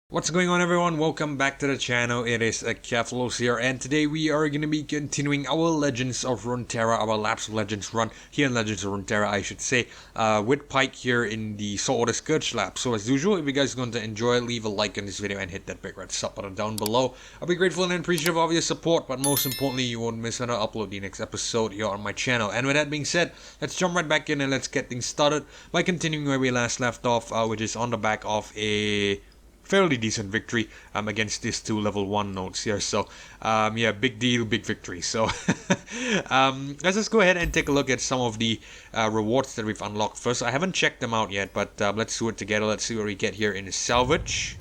What's going on, everyone? Welcome back to the channel. It is Keflos here, and today we are going to be continuing our Legends of Runeterra, our Lapse of Legends run here in Legends of Runeterra, I should say, with Pyke here in the Saltwater Scourge lap. So as usual, if you guys are going to enjoy, leave a like on this video and hit that big red sub button down below. I'll be grateful and appreciative of your support, but most importantly, you won't miss when I upload the next episode here on my channel. And with that being said, let's jump right back in and let's get things started by continuing where we last left off, which is on the back of a fairly decent victory against these two level 1 nodes here. So yeah, big deal, big victory. So let's just go ahead and take a look at some of the rewards that we've unlocked first. I haven't checked them out yet, but let's do it together. Let's see what we get here in the salvage.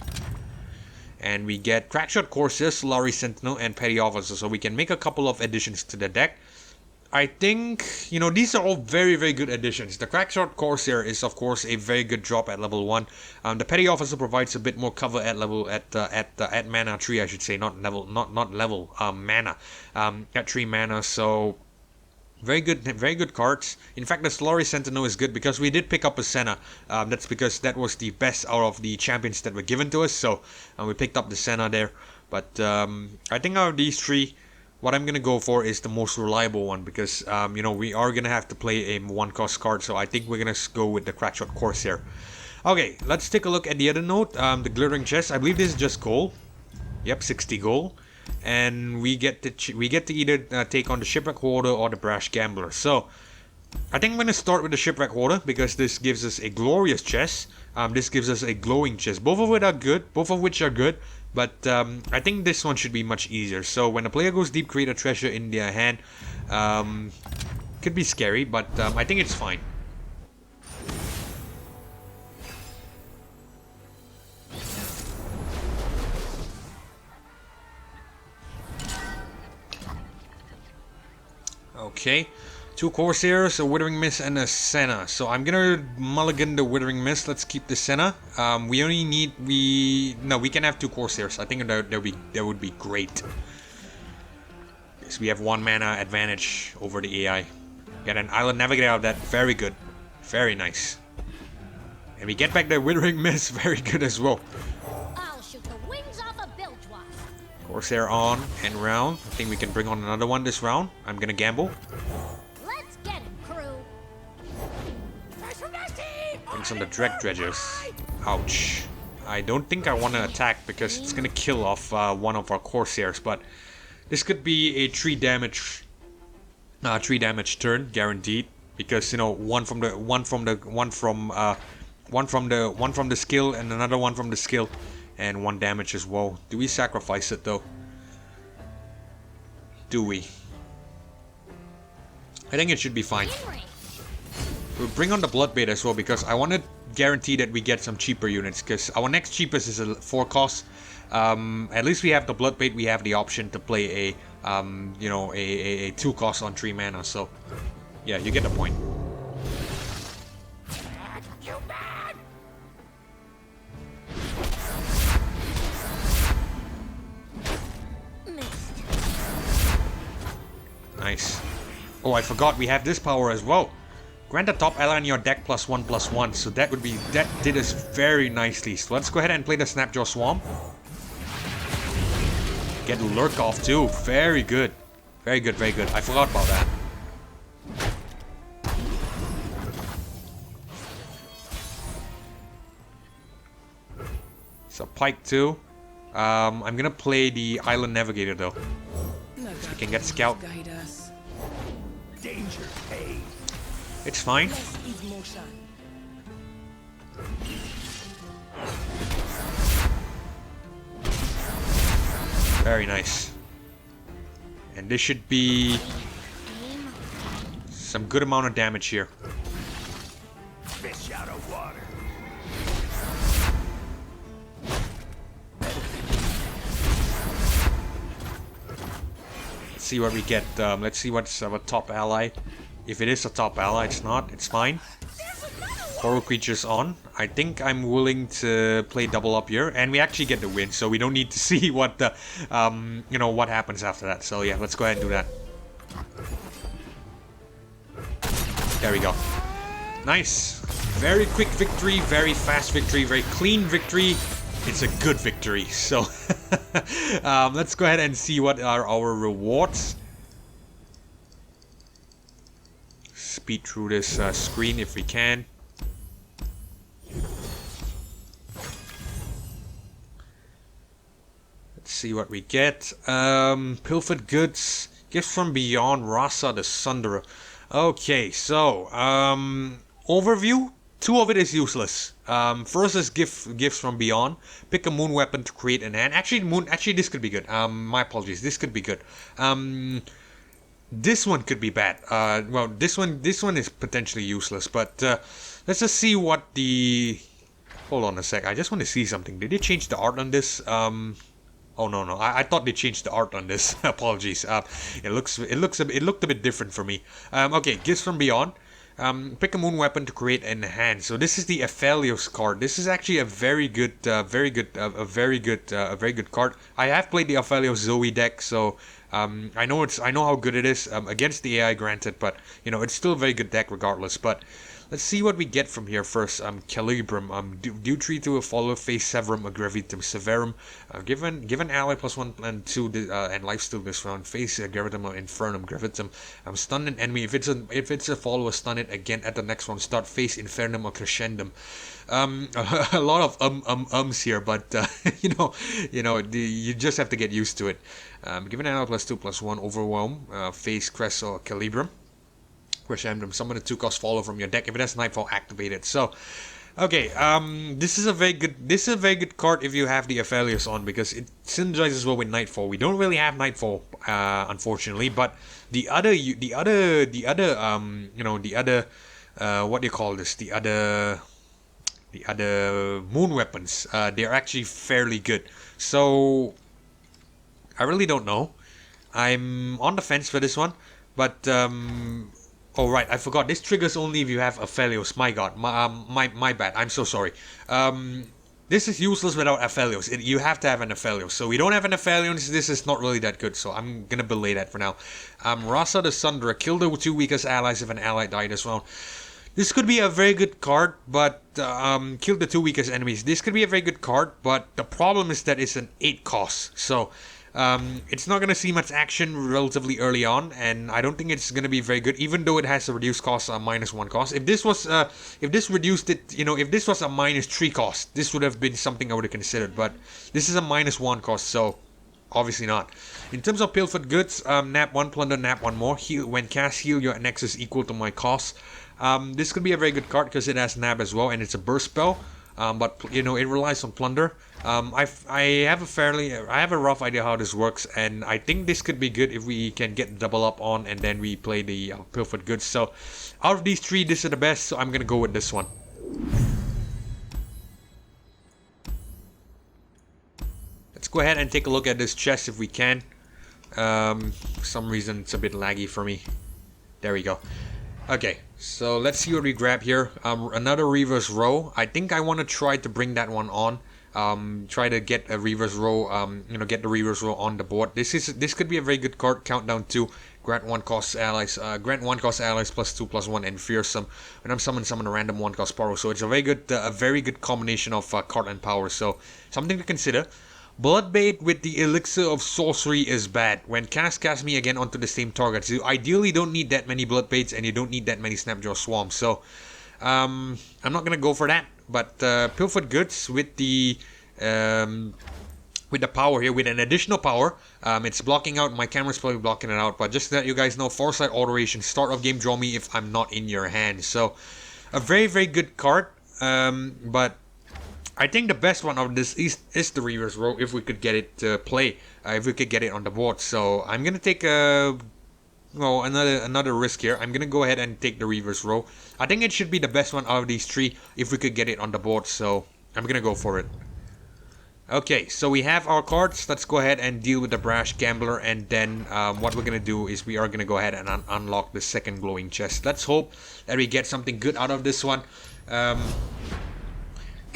And we get Crackshot Corsair, Solari Sentinel, and Petty Officer. So we can make a couple of additions to the deck. I think, you know, these are all very, very good additions. The Crackshot Corsair is, of course, a very good drop at level 1. The Petty Officer provides a bit more cover at level at mana 3, I should say, not level mana at 3 mana. So very good cards. In fact, the Solari Sentinel is good because we did pick up a Senna. That's because that was the best out of the champions that were given to us. So we picked up the Senna there. But I think out of these three, what I'm going to go for is the most reliable one because, you know, we are going to have to play a 1-cost card. So I think we're going to go with the Crackshot Corsair. Okay, let's take a look at the other note, the Glittering Chest. I believe this is just gold. Yep, 60 gold. And we get to either take on the Shipwreck Hoarder or the Brash Gambler. So I think I'm going to start with the Shipwreck Hoarder because this gives us a glorious chest. This gives us a glowing chest. Both of which are good. But I think this one should be much easier. So when a player goes deep, create a treasure in their hand. Could be scary, but I think it's fine. Okay. 2 Corsairs, a Withering Mist, and a Senna. So I'm gonna mulligan the Withering Mist. Let's keep the Senna. We only need we can have 2 Corsairs. I think that would be great. Because we have 1 mana advantage over the AI. Get an Island Navigator out of that. Very good. Very nice. And we get back the Withering Mist. Very good as well. I'll shoot the wings off a bilge wasp. Corsair on and round. I think we can bring on another one this round. I'm gonna gamble. Brings on the Dread Dredgers. Ouch. I don't think I want to attack because it's going to kill off one of our Corsairs, but this could be a 3 damage turn guaranteed because, you know, one from the skill and another one from the skill and 1 damage as well. Do we sacrifice it though? Do we? I think it should be fine. We'll bring on the Bloodbait as well because I want to guarantee that we get some cheaper units because our next cheapest is a 4 cost. At least we have the Bloodbait. We have the option to play a, you know, a 2 cost on 3 mana. So, yeah, you get the point. Nice. Oh, I forgot we have this power as well. Grant a top ally in your deck +1/+1, so that did us very nicely. So let's go ahead and play the Snapjaw Swarm. Get Lurk off too. Very good. Very good, very good. I forgot about that. So Pyke too. I'm gonna play the Island Navigator though. So we can get Scout. Danger paid. It's fine. Very nice. And this should be some good amount of damage here. Fish out of water. Let's see what we get. Let's see what's our top ally. If it is a top ally, it's not. It's fine. Coral Creatures on. I think I'm willing to play double up here, and we actually get the win, so we don't need to see what the, you know, what happens after that. So yeah, let's go ahead and do that. There we go. Nice. Very quick victory, very fast victory, very clean victory. it's a good victory. So let's go ahead and see what are our rewards. Speed through this screen if we can. Let's see what we get. Pilfered goods, gifts from beyond, Rasa the Sunderer. Okay, so overview. 2 of it is useless. First is gifts from beyond. Pick a moon weapon to create an hand. Actually, this could be good. My apologies. This could be good. This one could be bad. Well, this one is potentially useless. But let's just see what the. Hold on a sec. I just want to see something. Did they change the art on this? Oh no. I thought they changed the art on this. Apologies. It looked a bit different for me. Okay, gifts from beyond. Pick a moon weapon to create an hand. So this is the Aphelios card. This is actually a very good card. I have played the Aphelios Zoe deck, so I know how good it is against the AI, granted, but you know it's still a very good deck regardless. But let's see what we get from here first. Calibrum. Do 3 to a follower, face Severum, Aggravitum, Severum. Given ally +1 and 2 and lifesteal this round. Face Aggravitum or Infernum, Gravitum. Stun an enemy. If it's a follower, stun it again at the next one. Start face Infernum or Crescendum. A lot of ums here, but you just have to get used to it. Given ally +2/+1, Overwhelm. Face Crest or Calibrum. Crescendum, summon a 2-cost follow from your deck. If it has Nightfall, activate it. So, okay, this is a very good card if you have the Aphelios on, because it synergizes well with Nightfall. We don't really have Nightfall, unfortunately, but the other what do you call this? The other moon weapons, they're actually fairly good. So, I really don't know. I'm on the fence for this one, but oh right, I forgot. This triggers only if you have Aphelios. My god, my bad. I'm so sorry. This is useless without Aphelios. You have to have an Aphelios. So we don't have an Aphelios. This is not really that good. So I'm gonna belay that for now. Rasa the Sunderer. Kill the 2 weakest allies if an ally died as well. This could be a very good card, but kill the 2 weakest enemies. This could be a very good card, but the problem is that it's an 8 cost. So it's not going to see much action relatively early on, and I don't think it's going to be very good, even though it has a reduced cost, -1 cost. If this was, if this reduced it, if this was a -3 cost, this would have been something I would have considered, but this is a -1 cost, so obviously not. In terms of pilfered goods, nap 1, plunder, nap 1 more. Heal when cast, heal your Nexus equal to my cost. This could be a very good card because it has nab as well, and it's a burst spell. But it relies on plunder. I have a rough idea how this works, and I think this could be good if we can get double up on, and then we play the pilfered goods. So out of these 3, this is the best. So I'm gonna go with this one. Let's go ahead and take a look at this chest if we can. For some reason it's a bit laggy for me. There we go. Okay, so let's see what we grab here. Another reverse row. I think I want to try to bring that one on. Try to get a reverse row. Get the reverse row on the board. This could be a very good card. Countdown 2. Grant 1 cost allies. Grant 1 cost allies +2/+1 and fearsome. When I'm summon a random 1 cost power. So it's a very good combination of card and power. So something to consider. Bloodbait with the Elixir of Sorcery is bad. When cast me again onto the same target. You ideally don't need that many Bloodbaits, and you don't need that many Snapjaw Swarms. So, I'm not gonna go for that. But Pilfered Goods with the power here, with an additional power, it's blocking out. My camera's probably blocking it out. But just to let you guys know, Foresight Alteration, start of game, draw me if I'm not in your hand. So, a very good card. But I think the best one of this is the reverse row if we could get it to play, if we could get it on the board. So I'm gonna take another risk here. I'm gonna go ahead and take the reverse row. I think it should be the best one out of these 3 if we could get it on the board. So I'm gonna go for it. Okay, so we have our cards. Let's go ahead and deal with the Brash Gambler, and then what we're gonna do is we are gonna go ahead and unlock the second glowing chest. Let's hope that we get something good out of this one.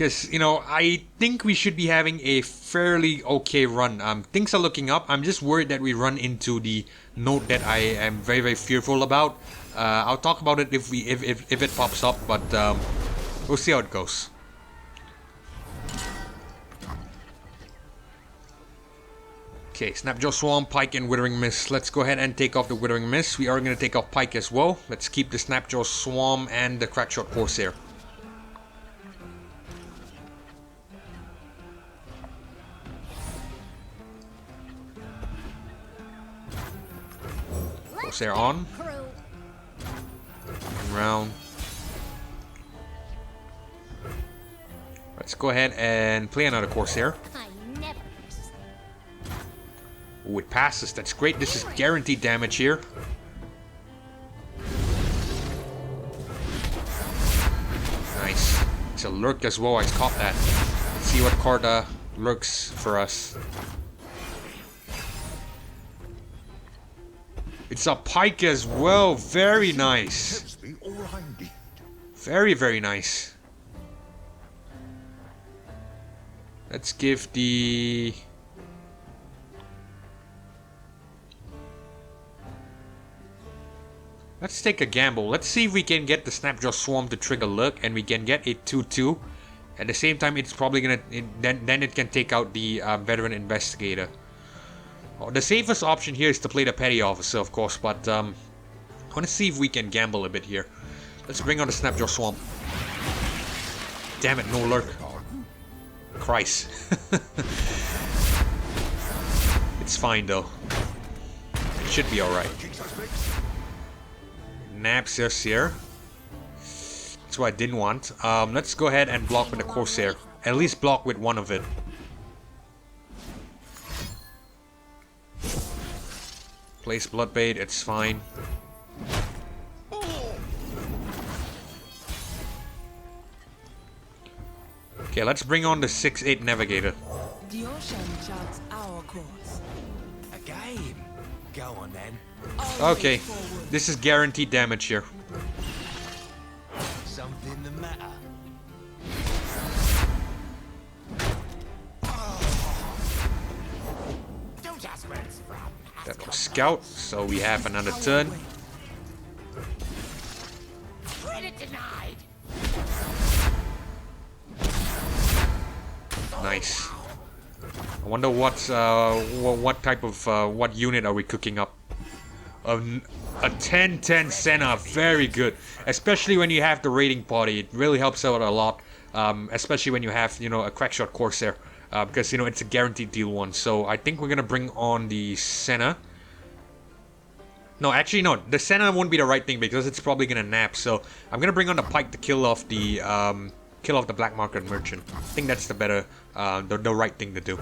Because, I think we should be having a fairly okay run. Things are looking up. I'm just worried that we run into the note that I am very fearful about. I'll talk about it if it pops up, but we'll see how it goes. Okay, Snapjaw Swarm, Pyke, and Withering Mist. Let's go ahead and take off the Withering Mist. We are going to take off Pyke as well. Let's keep the Snapjaw Swarm and the Crackshot Corsair. Corsair on. Round. Let's go ahead and play another Corsair. Ooh, it passes. That's great. This is guaranteed damage here. Nice. It's a lurk as well. I caught that. Let's see what card lurks for us. It's a Pyke as well. Very nice. Very, very nice. Let's give the... Let's take a gamble. Let's see if we can get the Snapjaw Swarm to trigger Lurk and we can get a 2-2. At the same time, it's probably gonna... Then it can take out the Veteran Investigator. The safest option here is to play the Petty Officer, of course, but I want to see if we can gamble a bit here. Let's bring on the Snapjaw Swarm. Damn it, no Lurk. Christ. It's fine though. It should be alright. Naps us here. That's what I didn't want. Let's go ahead and block with the Corsair. At least block with one of it. Place Bloodbait, it's fine. Okay, let's bring on the 6-8 Navigator. The ocean charts our course. A game. Go on then. Okay, this is guaranteed damage here. Something the matter. Don't ask where it's from. That was Scout, so we have another turn. Credit denied. Nice. I wonder what type of what unit are we cooking up? A 10-10 Senna, very good. Especially when you have the raiding party, it really helps out a lot. Especially when you have, you know, a Crackshot Corsair, because you know it's a guaranteed deal one. So I think we're gonna bring on the Senna. No, actually no, the Senna won't be the right thing because it's probably gonna nap. So I'm gonna bring on the Pyke to kill off the Black Market Merchant. I think that's the better, the right thing to do.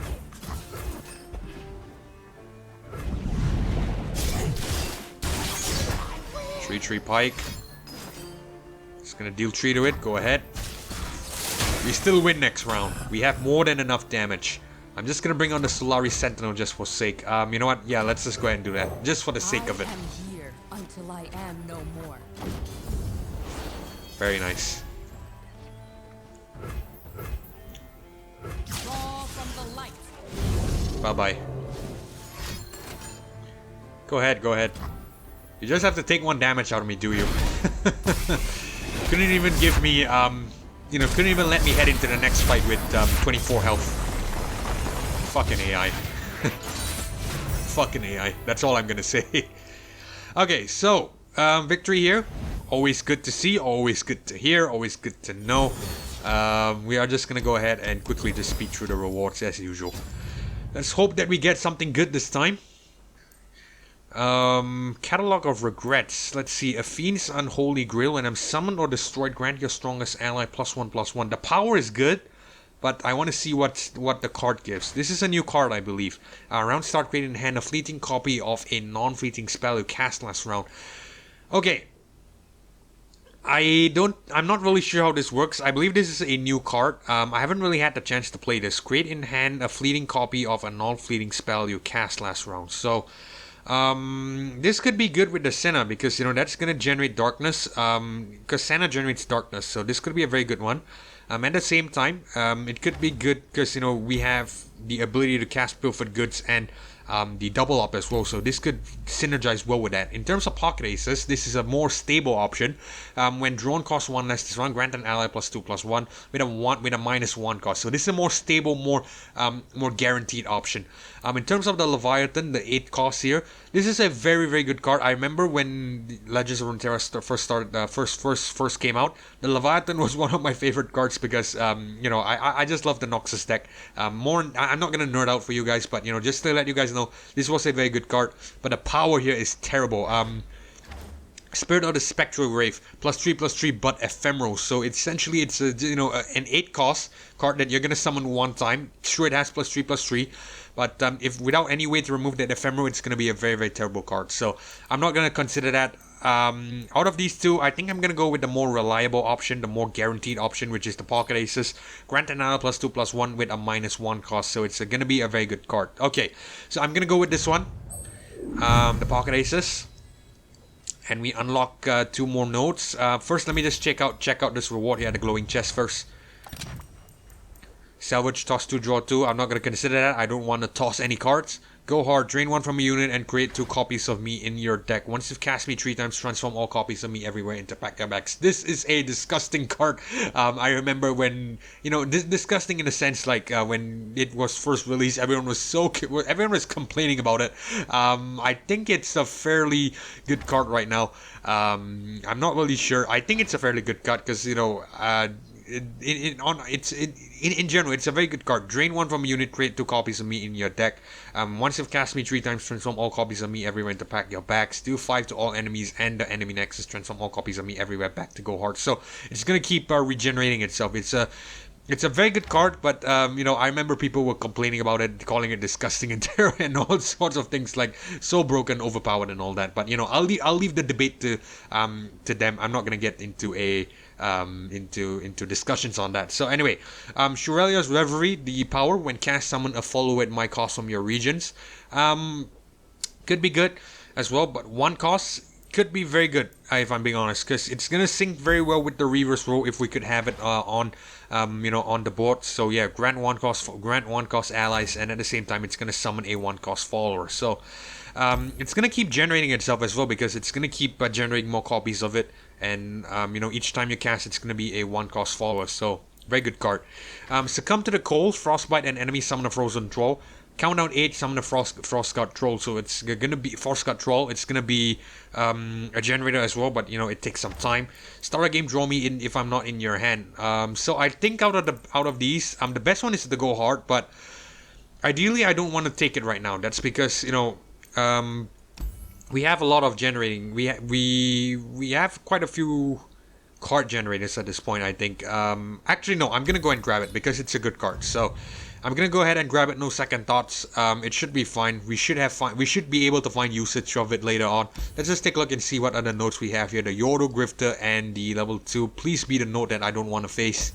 Tree Pyke. Just gonna deal 3 to it. Go ahead. We still win next round. We have more than enough damage. I'm just gonna bring on the Solari Sentinel just for sake. You know what? Yeah, let's just go ahead and do that. Just for the sake of it. I am here until I am no more. Very nice. Draw from the light. Bye-bye. Go ahead, go ahead. You just have to take 1 damage out of me, do you? Couldn't even give me, you know, couldn't even let me head into the next fight with 24 health. Fucking AI. Fucking AI. That's all I'm gonna say. Okay, so, victory here. Always good to see, always good to hear, always good to know. We are just gonna go ahead and quickly just speed through the rewards as usual. Let's hope that we get something good this time. Catalog of Regrets. Let's see. A Fiend's Unholy Grail. When I'm summoned or destroyed, grant your strongest ally +1/+1. The power is good, but I want to see what the card gives. This is a new card, I believe. Round start, create in hand a fleeting copy of a non-fleeting spell you cast last round. Okay. I'm not really sure how this works. I believe this is a new card. I haven't really had the chance to play this. Create in hand a fleeting copy of a non-fleeting spell you cast last round. So, this could be good with the Senna because, you know, that's going to generate darkness. Because Senna generates darkness. So this could be a very good one. At the same time, it could be good because, you know, we have the ability to cast Pilfered Goods and the double up as well, so this could synergize well with that. In terms of pocket aces, this is a more stable option. When drawn costs 1 less this round, grant an ally +2/+1 with a -1 cost. So this is a more stable, more guaranteed option. In terms of the Leviathan, the 8 cost here, this is a very good card. I remember when Legends of Runeterra first came out, the Leviathan was one of my favorite cards because you know, I just love the Nexus deck. I'm not gonna nerd out for you guys, but you know, just to let you guys know, this was a very good card. But the power here is terrible. Spirit of the Spectral Wraith, +3/+3, but ephemeral. So essentially, it's a, you know, an 8 cost card that you're gonna summon one time. Sure, it has +3/+3, but if without any way to remove that ephemeral, it's gonna be a very terrible card. So I'm not gonna consider that. Out of these two, I think I'm gonna go with the more reliable option, the more guaranteed option, which is the Pocket Aces. Grant another +2/+1 with a -1 cost, so it's gonna be a very good card. Okay, so I'm gonna go with this one, the Pocket Aces. And we unlock 2 more nodes. First, let me just check out this reward here, the glowing chest first. Salvage, toss 2, draw 2. I'm not going to consider that. I don't want to toss any cards. Go hard, drain 1 from a unit and create 2 copies of me in your deck. Once you've cast me 3 times, transform all copies of me everywhere into Pyke. This is a disgusting card. I remember when, you know, disgusting in a sense, like when it was first released, everyone was complaining about it. I think it's a fairly good card right now. I'm not really sure. I think it's a fairly good card because, you know, in general, it's a very good card. Drain 1 from a unit, create 2 copies of me in your deck. Once you've cast me 3 times, transform all copies of me everywhere into pack your backs. Do 5 to all enemies and the enemy Nexus. Transform all copies of me everywhere back to go hard. So it's gonna keep regenerating itself. It's a very good card, but you know, I remember people were complaining about it, calling it disgusting and terror and all sorts of things, like so broken, overpowered, and all that. But you know, I'll leave the debate to them. I'm not gonna get into into discussions on that. So anyway, Shurelia's Reverie, the power when cast, summon a follow at my cost from your regions. Could be good as well, but 1 cost could be very good, if I'm being honest, because it's gonna sync very well with the reverse row if we could have it on you know, on the board. So yeah, grant 1 cost allies, and at the same time it's gonna summon a 1 cost follower. So it's gonna keep generating itself as well, because it's gonna keep generating more copies of it, and you know, each time you cast, it's gonna be a 1 cost follower. So very good card. Succumb to the cold, frostbite, and enemy summon a frozen troll. Countdown 8, summon a Frostguard Troll. So it's gonna be Frostguard Troll. It's gonna be a generator as well, but you know, it takes some time. Start a game, draw me in if I'm not in your hand. So I think out of these, the best one is to go hard, but ideally I don't want to take it right now. That's because, you know, we have a lot of generating. We have quite a few card generators at this point, I think. Actually no, I'm gonna go and grab it because it's a good card. So I'm gonna go ahead and grab it, no second thoughts. It should be fine. We should be able to find usage of it later on. Let's just take a look and see what other notes we have here. The Yordo Grifter and the level 2. Please be the note that I don't want to face.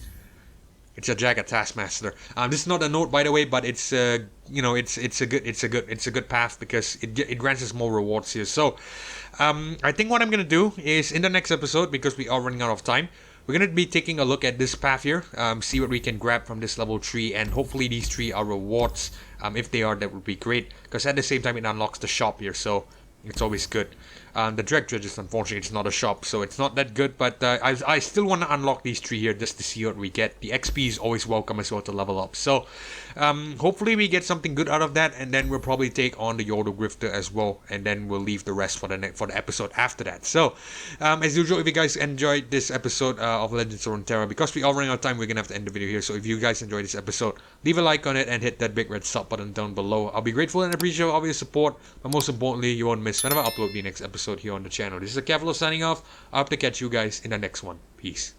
It's a Jagged Taskmaster. This is not a note, by the way, but it's you know, it's a good path because it grants us more rewards here. So I think what I'm gonna do is in the next episode, because we are running out of time, we're going to be taking a look at this path here, see what we can grab from this level 3, and hopefully these 3 are rewards. If they are, that would be great, because at the same time it unlocks the shop here, so it's always good. The Dread Dredges, unfortunately, it's not a shop, so it's not that good, but I still want to unlock these 3 here just to see what we get. The XP is always welcome as well to level up, so hopefully we get something good out of that, and then we'll probably take on the Yordo Grifter as well, and then we'll leave the rest for the episode after that. So as usual, if you guys enjoyed this episode of Legends of Runeterra, because we are running out of time, we're gonna have to end the video here. So if you guys enjoyed this episode, leave a like on it and hit that big red sub button down below. I'll be grateful and appreciate all of your support, but most importantly, you won't miss whenever I upload the next episode here on the channel. This is Cavalo signing off. I hope to catch you guys in the next one. Peace.